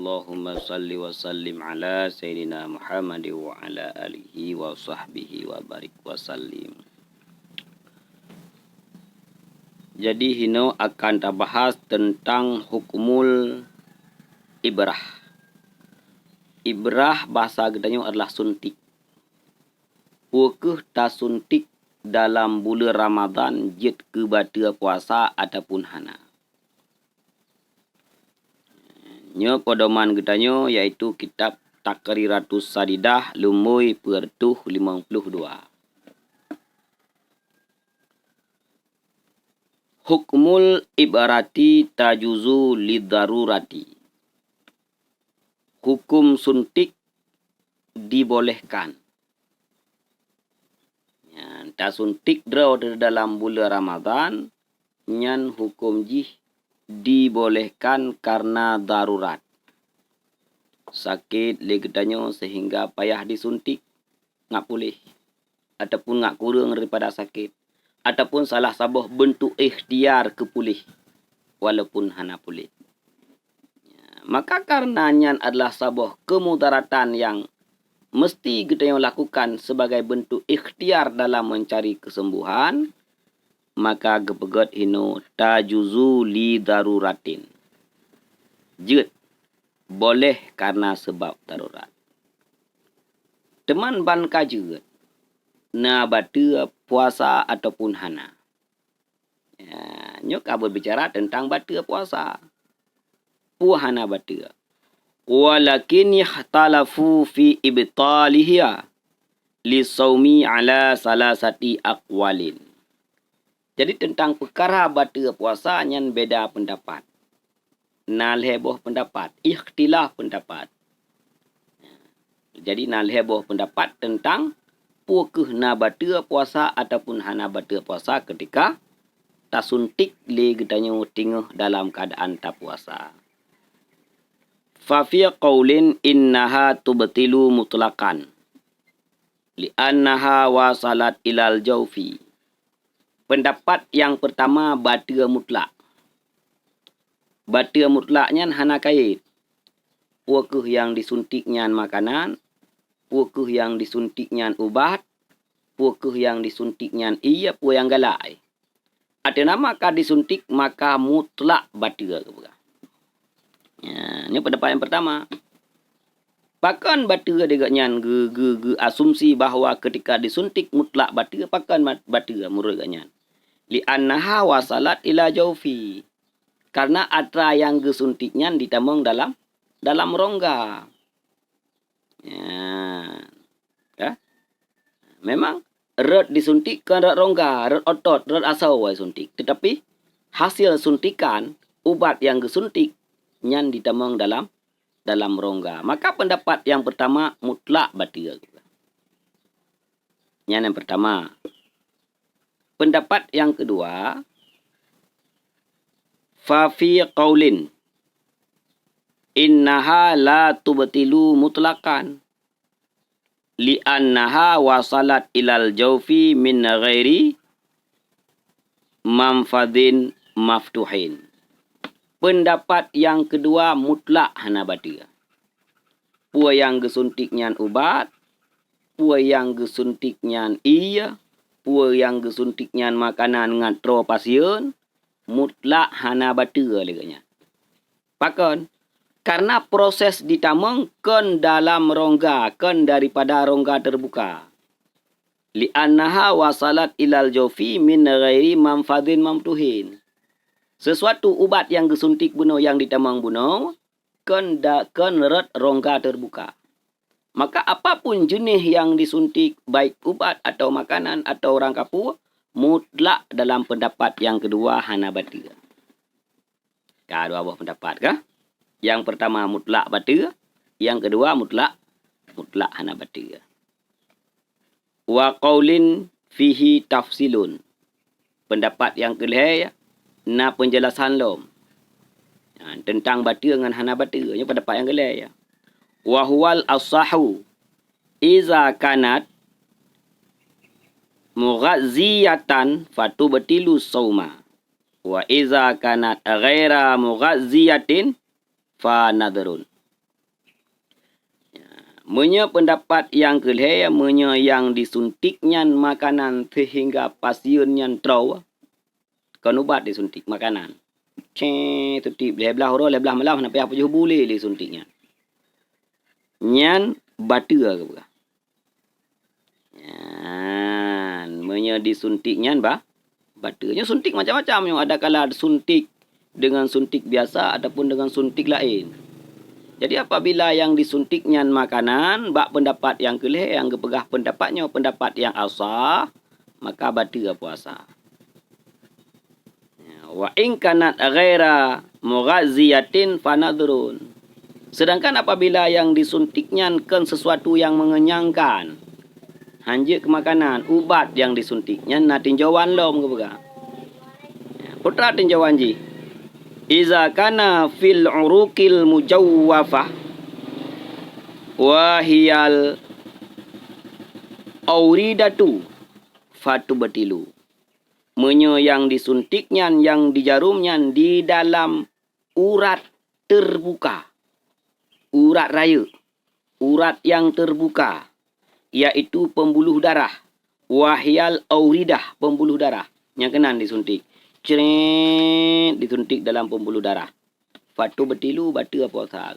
Allahumma salli wa sallim ala Sayyidina Muhammad wa ala alihi wa sahbihi wa barik wa sallim. Jadi hino akan terbahas tentang hukumul ibrah. Ibrah bahasa gedanya adalah suntik. Pukeh ta suntik dalam bulan Ramadan jid ke bata puasa ataupun hana. Nyo pedoman gedanya iaitu kitab Takriratus Sadidah Lumui Pertuh 52. Hukmul ibarati tajuzu lidarurati. Hukum suntik dibolehkan. Ta suntik draw dalam bulan Ramadan nyan hukum jih dibolehkan karena darurat. Sakit legetanyo sehingga payah disuntik ngak pulih ataupun ngak kurang daripada sakit ataupun salah sabuh bentuk ikhtiar kepulih walaupun hana pulih. Maka karenanya adalah sabuh kemudaratan yang mesti kita lakukan sebagai bentuk ikhtiar dalam mencari kesembuhan, maka gepegat hino tajuzu li daruratin. Jut boleh karena sebab darurat. Teman ban kajut na batu puasa ataupun hana. Nyok abot bicara tentang batu puasa. Puhana batu. Walakin ikhtalafu fi ibtalihiya li saumi ala salasati aqwalin. Jadi tentang perkara bata puasa nyan beda pendapat. Nal heboh pendapat, ikhtilaf pendapat. Jadi nal heboh pendapat tentang pukeh na bata puasa ataupun hana bata puasa ketika tasuntik le gedanya tinggal dalam keadaan tak puasa. Fa fi qaulin innaha tubtilu mutlaqan li'annaha wasalat ilal jawfi. Pendapat yang pertama bata mutlak. Bata mutlaknya hana kait. Pukeh yang disuntiknya makanan, pukeh yang disuntiknya ubat, pukeh yang disuntiknya iya pu yang galai. Ada nama ka disuntik maka mutlak bata. Ini pendapat yang pertama. Pakan batu degaknya asumsi bahawa ketika disuntik mutlak batu pakan batu muruganya. Li annaha wasalat ila jawfi. Karena atra yang gesuntiknya ditamong dalam rongga. Ya. Memang rot disuntik kan rot rongga, rot otot, rot asau suntik. Tetapi hasil suntikan ubat yang gesuntik nyan ditamong dalam rongga. Maka pendapat yang pertama mutlak batu. Yang pertama. Pendapat yang kedua, fa fi qaulin innaha la tubtilu mutlaqan li annaha wasalat ilal jawfi min ghairi manfadin maftuhin. Pendapat yang kedua mutlak hana batu. Pua yang gesuntiknya ubat, pua yang gesuntiknya iya, pua yang gesuntiknya makanan ngatro pasien, mutlak hana batu leganya. Pakon karena proses ditamong kan dalam rongga, kan daripada rongga terbuka. Li annaha wasalat ilal jawfi min ghairi manfadin mamtuhin. Sesuatu ubat yang gesuntik bunuh yang ditamang bunuh kan ret rongga terbuka. Maka apapun jenis yang disuntik baik ubat atau makanan atau orang kapu mutlak dalam pendapat yang kedua hana batu. Dua buah pendapat kah? Yang pertama mutlak batu, yang kedua mutlak hana batu. Wa qaulin fihi tafsilun. Pendapat yang kelih na penjelasan lom tentang batu dengan hana batu. Ini pendapat yang kelih ya. Wa huwal as-sahu iza kanat mughaziyatan fatubtilu sauma wa iza kanat ghaira mughaziyatin fa nadrun. Menye pendapat yang kelih, menye yang disuntiknya makanan sehingga pasiennya trau. Kan ubat disuntik makanan. Tutip lebelah horo lebelah malam nak apa je boleh disuntiknya. Nyan batu ke bukan? Nyan menye disuntiknya batunya suntik macam-macam yang ada kala suntik dengan suntik biasa ataupun dengan suntik lain. Jadi apabila yang disuntiknya makanan, bak pendapat yang kelih, yang kepegah pendapatnya, pendapat yang asah, maka batal puasa. Wa in kanat ghaira mughaziyatin fanadrun. Sedangkan apabila yang disuntiknya kan sesuatu yang mengenyangkan, hanya ke makanan, ubat yang disuntiknya, na tinjauan lom ke pegah. Putra tinjauan ji. Iza kana fil urukil mujawwafah wa hiyal auridatu fatubatilu. Menye yang disuntiknya, yang dijarumnya di dalam urat terbuka. Urat raya. Urat yang terbuka. Iaitu pembuluh darah. Wahyal auridah, pembuluh darah. Yang kena disuntik. Ceret, disuntik dalam pembuluh darah. Fatu betilu, batu apa usaha.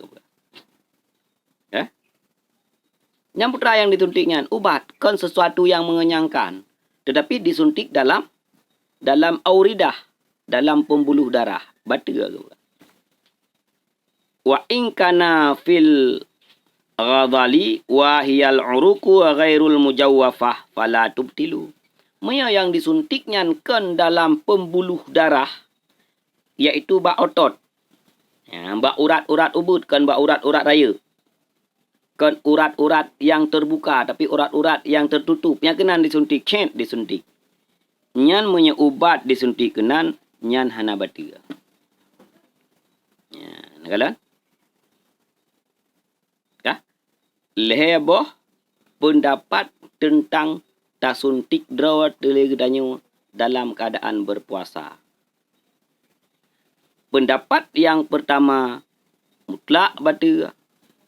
Yang putra yang disuntiknya, ubat. Kan sesuatu yang mengenyangkan. Tetapi disuntik dalam auridah. Dalam pembuluh darah. Batu apa. Wa in kana fil ghadali wa hiyal uruku wa ghairul mujawwafah fala tubtilu. Maya yang disuntiknya kan dalam pembuluh darah, iaitu bak otot. Bak urat-urat ubud, kan bak urat-urat raya. Kan urat-urat yang terbuka, tapi urat-urat yang tertutup. Yang kenan disuntik, disuntik. Nyan punya ubat disuntik kenan, nyan hana batia. Nagalan? Leheboh pendapat tentang tasuntik drawat delegedanyo dalam keadaan berpuasa. Pendapat yang pertama mutlak batu.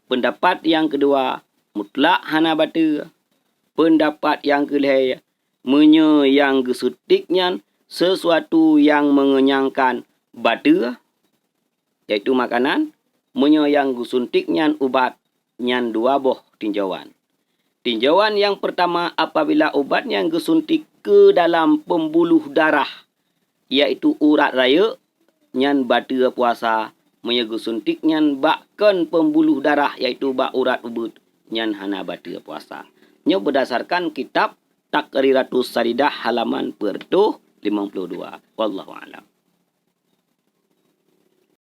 Pendapat yang kedua mutlak hana batu. Pendapat yang kelih menye yang gesutiknya sesuatu yang mengenyangkan batu, iaitu makanan. Menye yang gesuntiknya ubat nyan dua boh tinjauan. Tinjauan yang pertama apabila obat yang disuntik ke dalam pembuluh darah, iaitu urat raya, nyan batal puasa. Menyaga suntik nyan bakkan pembuluh darah, iaitu bak urat ubud, nyan hana batal puasa. Nya berdasarkan kitab Takriratus Saridah halaman pertuh 52. Wallahu a'lam.